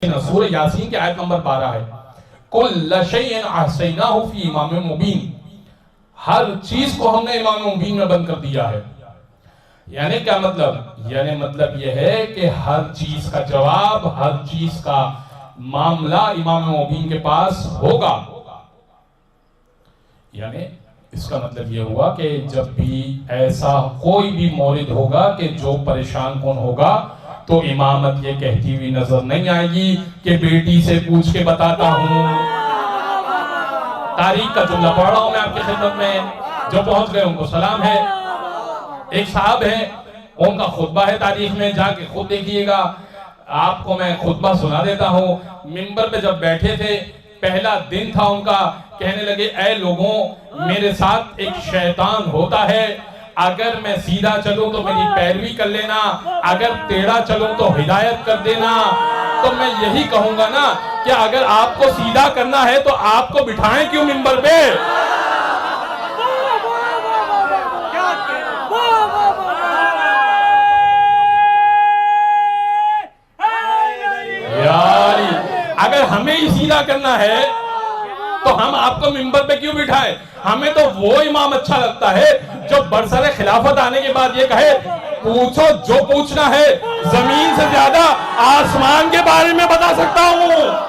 सूरह यासीन की आयत नंबर 12 है, कुल्ल शैइन अहसैनाहु फी इमाम मुबीन, हर चीज को हमने इमाम मुबीन में बंद कर दिया है। यानी क्या मतलब? यानी मतलब यह है कि हर चीज का जवाब, हर चीज का मामला इमाम मुबीन के पास होगा। यानी इसका मतलब यह हुआ कि जब भी ऐसा कोई भी मौलिद होगा कि जो परेशान कौन होगा, तो इमामत ये कहती हुई नजर नहीं आएगी कि बेटी से पूछ के बताता हूं। तारीख का जुमला पढ़ रहा हूं मैं आपकी खिदमत में, जो पहुंच गए उनको सलाम है। एक साहब है, उनका खुतबा है तारीख में, जाके खुद देखिएगा। आपको मैं खुतबा सुना देता हूं। मिंबर पे जब बैठे थे, पहला दिन था उनका, कहने लगे, ऐ लोगों, मेरे साथ एक शैतान होता है, अगर मैं सीधा चलूं तो मेरी पैरवी कर लेना, अगर टेढ़ा चलूं तो हिदायत कर देना। तो मैं यही कहूंगा ना कि अगर आपको सीधा करना है तो आपको बिठाएं क्यों मिंबर पे? यार, अगर हमें ही सीधा करना है तो हम आपको मिंबर पे क्यों बिठाएं? हमें तो वो इमाम अच्छा लगता है जो बरसरे खिलाफत आने के बाद ये कहे, पूछो जो पूछना है, जमीन से ज्यादा आसमान के बारे में बता सकता हूं।